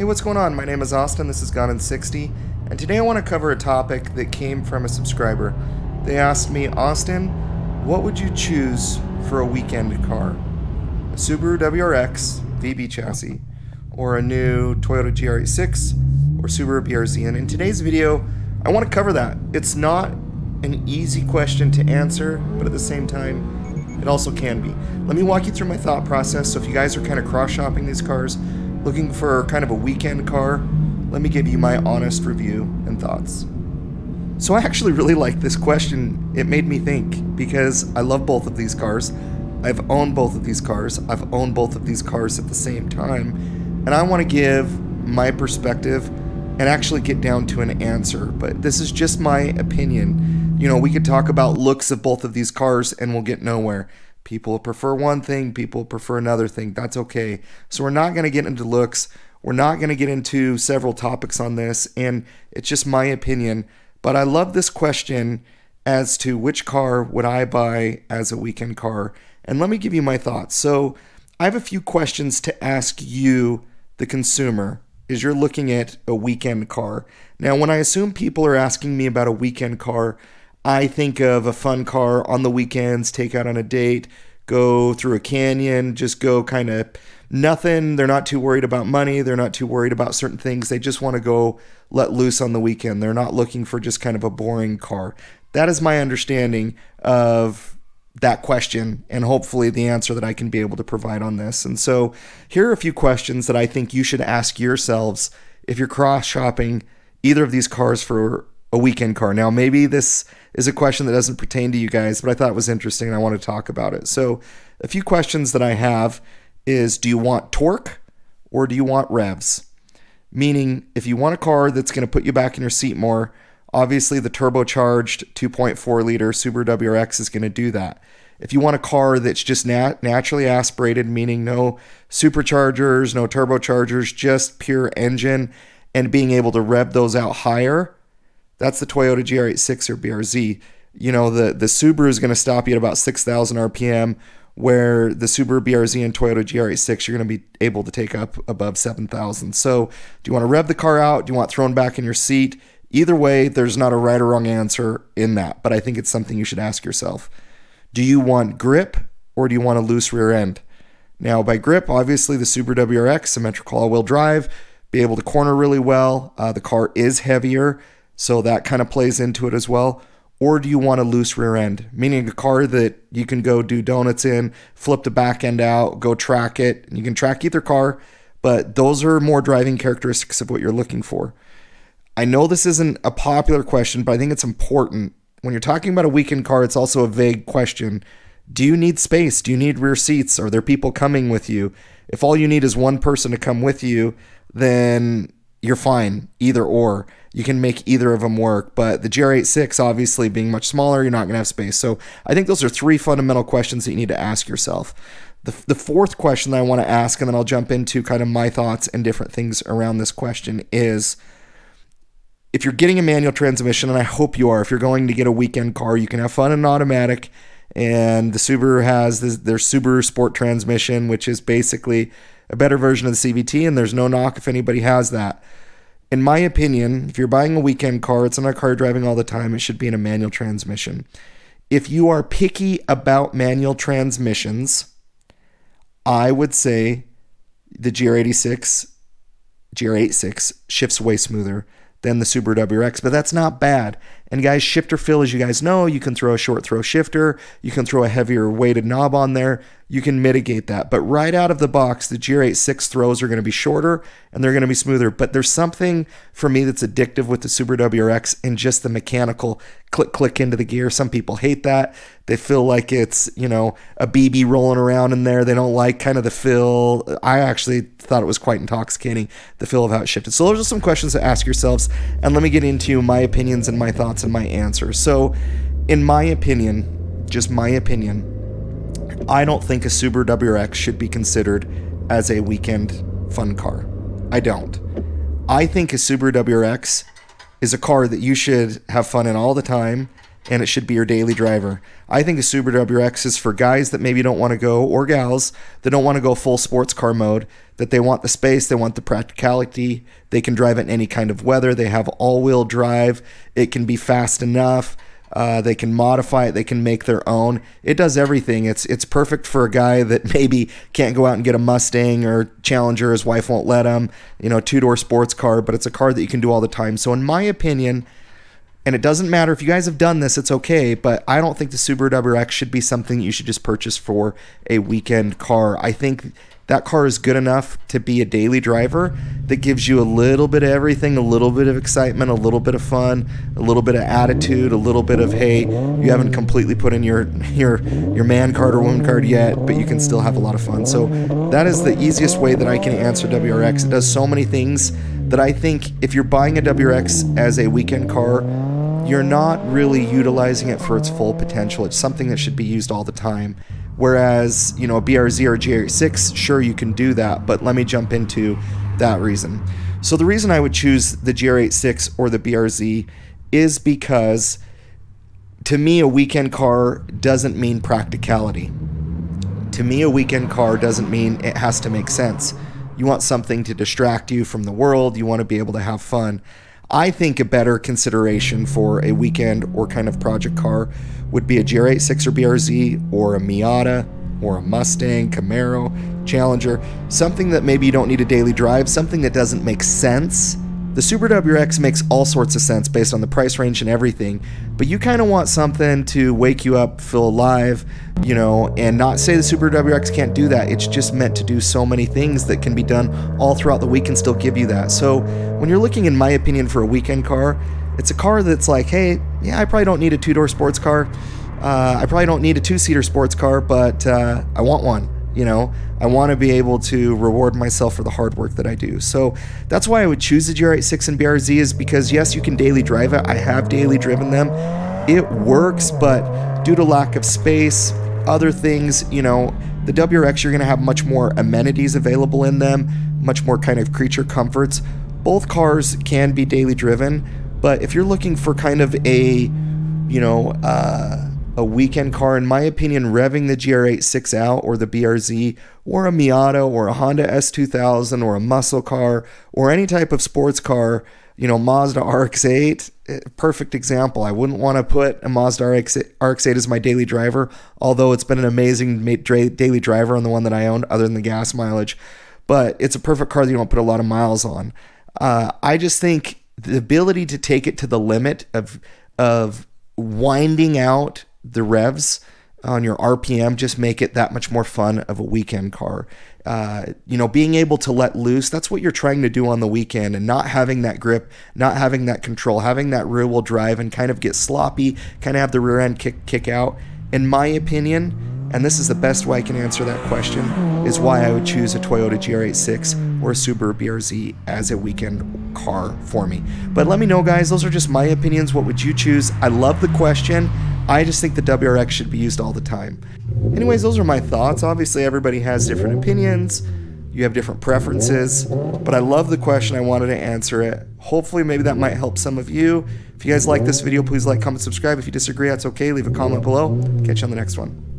Hey, what's going on? My name is Austin, this is Gone in 60, and today I want to cover a topic that came from a subscriber. They asked me, Austin, what would you choose for a weekend car? A Subaru WRX VB chassis, or a new Toyota GR86, or Subaru BRZ? And in today's video, I want to cover that. It's not an easy question to answer, but at the same time, it also can be. Let me walk you through my thought process. So if you guys are kind of cross-shopping these cars, looking for kind of a weekend car, let me give you my honest review and thoughts. So I actually really like this question. It made me think because I love both of these cars. I've owned both of these cars. I've owned both of these cars at the same time. And I want to give my perspective and actually get down to an answer. But this is just my opinion. You know, we could talk about looks of both of these cars and we'll get nowhere. People prefer one thing, people prefer another thing. That's okay. So we're not going to get into looks. We're not going to get into several topics on this, and it's just my opinion. But I love this question as to which car would I buy as a weekend car. And let me give you my thoughts. So I have a few questions to ask you, the consumer, as you're looking at a weekend car. Now, when I assume people are asking me about a weekend car, I think of a fun car on the weekends, take out on a date, go through a canyon, just go kind of nothing. They're not too worried about money. They're not too worried about certain things. They just want to go let loose on the weekend. They're not looking for just kind of a boring car. That is my understanding of that question, and hopefully the answer that I can be able to provide on this. And so here are a few questions that I think you should ask yourselves if you're cross-shopping either of these cars for a weekend car. Now, maybe this is a question that doesn't pertain to you guys, but I thought it was interesting and I want to talk about it. So a few questions that I have is, do you want torque or do you want revs? Meaning, if you want a car that's going to put you back in your seat more, obviously the turbocharged 2.4 liter Subaru WRX is going to do that. If you want a car that's just naturally aspirated, meaning no superchargers, no turbochargers, just pure engine, and being able to rev those out higher, that's the Toyota GR86 or BRZ. You know, the Subaru is going to stop you at about 6,000 RPM, where the Subaru BRZ and Toyota GR86, you're going to be able to take up above 7,000. So do you want to rev the car out? Do you want thrown back in your seat? Either way, there's not a right or wrong answer in that, but I think it's something you should ask yourself. Do you want grip or do you want a loose rear end? Now, by grip, obviously the Subaru WRX, symmetrical all-wheel drive, be able to corner really well. The car is heavier, so that kind of plays into it as well. Or do you want a loose rear end, meaning a car that you can go do donuts in, flip the back end out, go track it. You can track either car, but those are more driving characteristics of what you're looking for. I know this isn't a popular question, but I think it's important. When you're talking about a weekend car, it's also a vague question. Do you need space? Do you need rear seats? Are there people coming with you? If all you need is one person to come with you, then you're fine, either or. You can make either of them work, but the GR86 obviously being much smaller, you're not going to have space. So I think those are three fundamental questions that you need to ask yourself. The fourth question that I want to ask, and then I'll jump into kind of my thoughts and different things around this question, is if you're getting a manual transmission, and I hope you are, if you're going to get a weekend car, you can have fun in automatic, and the Subaru has their Subaru Sport transmission, which is basically a better version of the CVT, and there's no knock if anybody has that. In my opinion, if you're buying a weekend car, it's not a car you're driving all the time, it should be in a manual transmission. If you are picky about manual transmissions, I would say the GR86 shifts way smoother than the Subaru WRX, but that's not bad. And guys, shifter feel, as you guys know, you can throw a short throw shifter, you can throw a heavier weighted knob on there, you can mitigate that. But right out of the box, the GR86 throws are going to be shorter and they're going to be smoother. But there's something for me that's addictive with the Subaru WRX and just the mechanical click into the gear. Some people hate that. They feel like it's, you know, a BB rolling around in there. They don't like kind of the feel. I actually thought it was quite intoxicating, the feel of how it shifted. So those are some questions to ask yourselves, and let me get into my opinions and my thoughts and my answers. So in my opinion, just my opinion, I don't think a Subaru WRX should be considered as a weekend fun car. I don't. I think a Subaru WRX is a car that you should have fun in all the time. and it should be your daily driver. I think a Subaru WRX is for guys that maybe don't want to go, or gals that don't want to go full sports car mode, that they want the space, they want the practicality, they can drive it in any kind of weather, they have all-wheel drive, it can be fast enough, they can modify it, they can make their own. It does everything. It's perfect for a guy that maybe can't go out and get a Mustang or Challenger, his wife won't let him, two-door sports car, but it's a car that you can do all the time. So in my opinion, and it doesn't matter if you guys have done this, it's okay, but I don't think the Subaru WRX should be something you should just purchase for a weekend car. I think that car is good enough to be a daily driver that gives you a little bit of everything, a little bit of excitement, a little bit of fun, a little bit of attitude, a little bit of, hey, you haven't completely put in your man card or woman card yet, but you can still have a lot of fun. So that is the easiest way that I can answer WRX. It does so many things that I think if you're buying a WRX as a weekend car, you're not really utilizing it for its full potential. It's something that should be used all the time. Whereas, a BRZ or GR86, sure, you can do that, but let me jump into that reason. So the reason I would choose the GR86 or the BRZ is because, to me, a weekend car doesn't mean practicality. To me, a weekend car doesn't mean it has to make sense. You want something to distract you from the world. You want to be able to have fun. I think a better consideration for a weekend or kind of project car would be a GR86 or BRZ or a Miata or a Mustang, Camaro, Challenger, something that maybe you don't need a daily drive, something that doesn't make sense. The Subaru WRX makes all sorts of sense based on the price range and everything, but you kind of want something to wake you up, feel alive, and not say the Subaru WRX can't do that. It's just meant to do so many things that can be done all throughout the week and still give you that. So when you're looking, in my opinion, for a weekend car, it's a car that's like, hey, yeah, I probably don't need a two-door sports car. I probably don't need a two-seater sports car, but I want one. I want to be able to reward myself for the hard work that I do. So that's why I would choose the GR86 and BRZ, is because, yes, you can daily drive it. I have daily driven them. It works, but due to lack of space, other things, the WRX, you're going to have much more amenities available in them, much more kind of creature comforts. Both cars can be daily driven, but if you're looking for kind of a weekend car, in my opinion, revving the GR86 out, or the BRZ, or a Miata, or a Honda S2000, or a muscle car, or any type of sports car, Mazda RX-8, perfect example. I wouldn't want to put a Mazda RX-8 as my daily driver, although it's been an amazing daily driver on the one that I owned, other than the gas mileage. But it's a perfect car that you don't put a lot of miles on. I just think the ability to take it to the limit of winding out the revs on your RPM just make it that much more fun of a weekend car. Being able to let loose, that's what you're trying to do on the weekend, and not having that grip, not having that control, having that rear wheel drive and kind of get sloppy, kind of have the rear end kick out. In my opinion, and this is the best way I can answer that question, is why I would choose a Toyota GR86 or a Subaru BRZ as a weekend car for me. But let me know, guys. Those are just my opinions. What would you choose? I love the question. I just think the WRX should be used all the time. Anyways, those are my thoughts. Obviously, everybody has different opinions. You have different preferences. But I love the question. I wanted to answer it. Hopefully, maybe that might help some of you. If you guys like this video, please like, comment, subscribe. If you disagree, that's okay. Leave a comment below. Catch you on the next one.